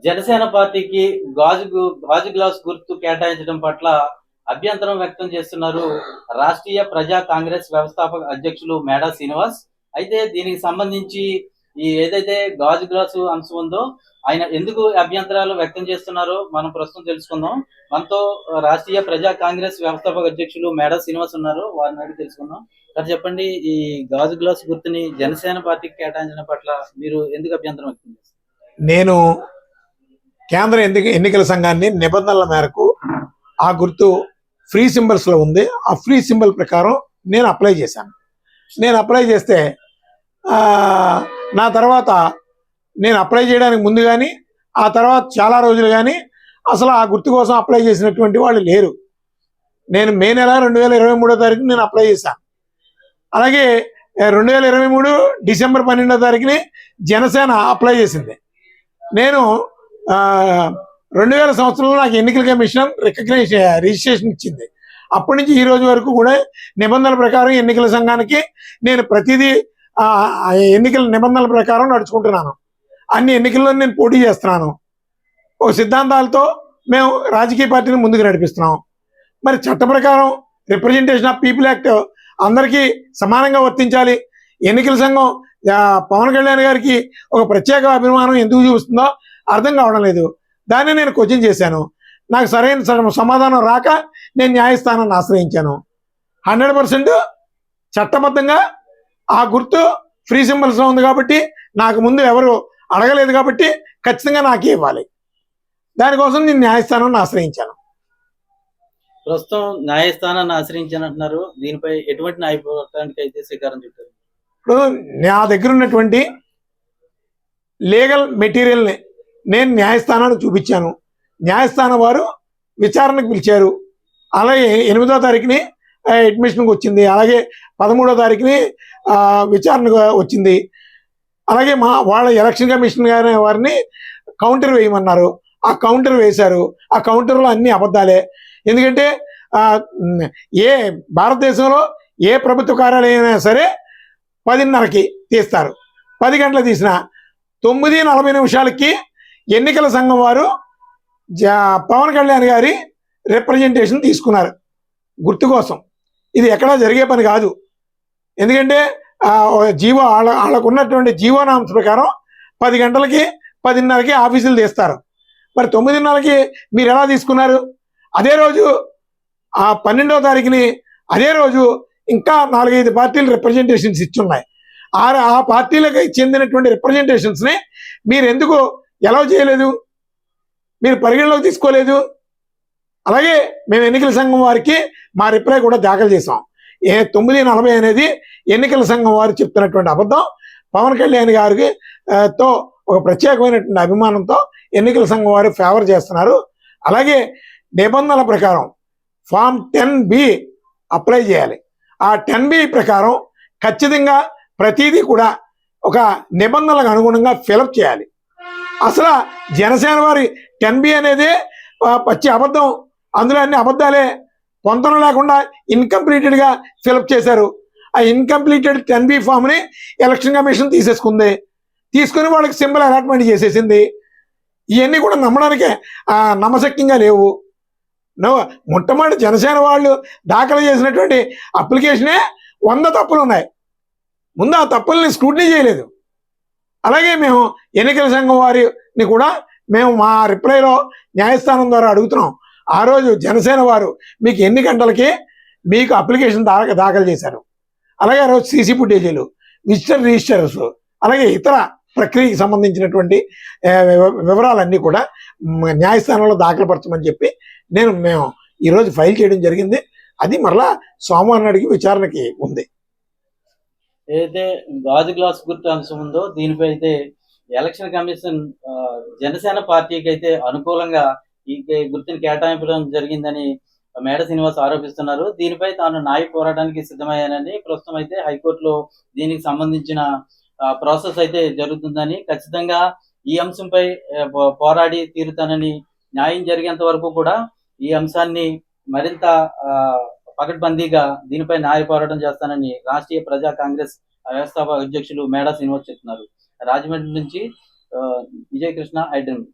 జనసేన పార్టీకి గాజు గ్లాస్ గుర్తు కేటాయించడం పట్ల అభ్యంతరం వ్యక్తం చేస్తున్నారు రాష్ట్రీయ ప్రజా కాంగ్రెస్ వ్యవస్థాపక అధ్యక్షులు మేడా శ్రీనివాస్. అయితే దీనికి సంబంధించి ఈ ఏదైతే గాజు గ్లాసు అంశం ఉందో ఆయన ఎందుకు అభ్యంతరాలు వ్యక్తం చేస్తున్నారో మనం ప్రస్తుతం తెలుసుకుందాం. మనతో రాష్ట్రీయ ప్రజా కాంగ్రెస్ వ్యవస్థాపక అధ్యక్షులు మేడా శ్రీనివాస్ ఉన్నారు, వారిని అడిగి తెలుసుకుందాం. సార్ చెప్పండి, ఈ గాజు గ్లాస్ గుర్తుని జనసేన పార్టీకి కేటాయించడం పట్ల మీరు ఎందుకు అభ్యంతరం వ్యక్తం చేస్తారు? నేను కేంద్ర ఎన్నికల సంఘాన్ని నిబంధనల మేరకు ఆ గుర్తు ఫ్రీ సింబల్స్లో ఉంది. ఆ ఫ్రీ సింబల్ ప్రకారం నేను అప్లై చేశాను. నేను అప్లై చేస్తే నా తర్వాత నేను అప్లై చేయడానికి ముందు కానీ ఆ తర్వాత చాలా రోజులు కానీ అసలు ఆ గుర్తు కోసం అప్లై చేసినటువంటి వాళ్ళు లేరు. నేను మే నెల 2023 తారీఖు నేను అప్లై చేశాను. అలాగే 2023 డిసెంబర్ 12 తారీఖుని జనసేన అప్లై చేసింది. నేను 2000 సంవత్సరంలో నాకు ఎన్నికల కమిషన్ రిజిస్ట్రేషన్ ఇచ్చింది. అప్పటి నుంచి ఈ రోజు వరకు కూడా నిబంధనల ప్రకారం ఎన్నికల సంఘానికి నేను ప్రతిదీ ఎన్నికల నిబంధనల ప్రకారం నడుచుకుంటున్నాను. అన్ని ఎన్నికల్లో నేను పోటీ చేస్తున్నాను. ఒక సిద్ధాంతాలతో మేము రాజకీయ పార్టీని ముందుకు నడిపిస్తున్నాం. మరి చట్ట ప్రకారం రిప్రజెంటేషన్ ఆఫ్ పీపుల్ యాక్ట్ అందరికీ సమానంగా వర్తించాలి. ఎన్నికల సంఘం పవన్ కళ్యాణ్ గారికి ఒక ప్రత్యేక అభిమానం ఎందుకు చూపిస్తుందో అర్థం కావడం లేదు. దాన్ని నేను క్వశ్చన్ చేశాను. నాకు సరైన సమాధానం రాక నేను న్యాయస్థానాన్ని ఆశ్రయించాను. 100% చట్టబద్ధంగా ఆ గుర్తు ఫ్రీ సింబల్స్లో ఉంది కాబట్టి నాకు ముందు ఎవరు అడగలేదు కాబట్టి ఖచ్చితంగా నాకే ఇవ్వాలి. దానికోసం నేను న్యాయస్థానాన్ని ఆశ్రయించాను. ప్రస్తుతం న్యాయస్థానాన్ని ఆశ్రయించానంటున్నారు. దీనిపై ఎటువంటి న్యాయ పోరాటానికి అయితే శ్రీకారం చుట్టారు? ఇప్పుడు నా దగ్గర ఉన్నటువంటి లీగల్ మెటీరియల్ని నేను న్యాయస్థానానికి చూపించాను. న్యాయస్థానం వారు విచారణకు పిలిచారు. అలాగే 8వ తారీఖుని అడ్మిషన్కి వచ్చింది. అలాగే 13వ తారీఖుని విచారణకు వచ్చింది. అలాగే వాళ్ళ ఎలక్షన్ కమిషన్ గారి వారిని కౌంటర్ వేయమన్నారు. ఆ కౌంటర్ వేశారు. ఆ కౌంటర్లో అన్ని అబద్ధాలే. ఎందుకంటే భారతదేశంలో ఏ ప్రభుత్వ కార్యాలయం అయినా సరే 10:30కి తీస్తారు. 10 గంటలు తీసిన 9:40 ఎన్నికల సంఘం వారు పవన్ కళ్యాణ్ గారి రిప్రజెంటేషన్ తీసుకున్నారు గుర్తు కోసం. ఇది ఎక్కడా జరిగే పని కాదు. ఎందుకంటే జీవో వాళ్ళకు ఉన్నటువంటి జీవోనాంశ ప్రకారం 10 గంటలకి 10:30కి ఆఫీసులు తీస్తారు. మరి 9:30కి మీరు ఎలా తీసుకున్నారు? అదే రోజు 12వ తారీఖుని అదే రోజు ఇంకా 4-5 పార్టీలు రిప్రజెంటేషన్స్ ఇచ్చున్నాయి. ఆ పార్టీలకు చెందినటువంటి రిప్రజెంటేషన్స్ని మీరు ఎందుకు ఎలా చేయలేదు? మీరు పరిగణలోకి తీసుకోలేదు. అలాగే మేము ఎన్నికల సంఘం వారికి మా రిప్లై కూడా దాఖలు చేసాం. 9:40 అనేది ఎన్నికల సంఘం వారు చెప్తున్నటువంటి అబద్ధం. పవన్ కళ్యాణ్ గారికి తో ఒక ప్రత్యేకమైనటువంటి అభిమానంతో ఎన్నికల సంఘం వారు ఫేవర్ చేస్తున్నారు. అలాగే నిబంధనల ప్రకారం ఫామ్ 10B అప్లై చేయాలి. ఆ 10B ప్రకారం ఖచ్చితంగా ప్రతిదీ కూడా ఒక నిబంధనలకు అనుగుణంగా ఫిలప్ చేయాలి. అసలు జనసేన వారి 10B అనేది పచ్చి అబద్ధం. అందులో అన్ని అబద్ధాలే. పొంతన లేకుండా ఇన్కంప్లీటెడ్గా ఫిలప్ చేశారు. ఆ ఇన్కంప్లీటెడ్ 10B ఫామ్ని ఎలక్షన్ కమిషన్ తీసేసుకుంది. తీసుకుని వాళ్ళకి సింబల్ అలాట్మెంట్ చేసేసింది. ఇవన్నీ కూడా నమ్మడానికే నమ్మశక్యంగా లేవు. మొట్టమొదటి జనసేన వాళ్ళు దాఖలు చేసినటువంటి అప్లికేషనే 100 తప్పులు ఉన్నాయి. ముందు ఆ తప్పుల్ని స్క్రూటినీ చేయలేదు. అలాగే మేము ఎన్నికల సంఘం వారిని కూడా మేము మా రిప్లైలో న్యాయస్థానం ద్వారా అడుగుతున్నాం. ఆ రోజు జనసేన వారు మీకు ఎన్ని గంటలకి మీకు అప్లికేషన్ దాఖలు చేశారు? అలాగే ఆ రోజు సీసీ ఫుటేజీలు, విజిటర్ రిజిస్టర్స్, అలాగే ఇతర ప్రక్రియకి సంబంధించినటువంటి వివరాలన్నీ కూడా న్యాయస్థానంలో దాఖలుపరచమని చెప్పి మేము ఈరోజు ఫైల్ చేయడం జరిగింది. అది మరలా సోమవారం నాటికి విచారణకి ఉంది. ఏదైతే గాజు గ్లాస్ గుర్తు అంశం ఉందో దీనిపై అయితే ఎలక్షన్ కమిషన్ జనసేన పార్టీకి అయితే అనుకూలంగా ఈ గుర్తుని కేటాయించడం జరిగిందని మేడ శ్రీనివాస్ ఆరోపిస్తున్నారు. దీనిపై తాను న్యాయ పోరాటానికి సిద్ధమయ్యానని, ప్రస్తుతం అయితే హైకోర్టులో దీనికి సంబంధించిన ప్రాసెస్ అయితే జరుగుతుందని, ఖచ్చితంగా ఈ అంశంపై పోరాడి తీరుతానని, న్యాయం జరిగేంత వరకు కూడా ఈ అంశాన్ని మరింత పకడ్బందీగా దీనిపై న్యాయ పోరాటం చేస్తానని రాష్ట్రీయ ప్రజా కాంగ్రెస్ వ్యవస్థాపక అధ్యక్షులు మేడా శ్రీనివాస్ చెప్తున్నారు. రాజమండ్రి నుంచి విజయకృష్ణ, ఐ డ్రీమ్.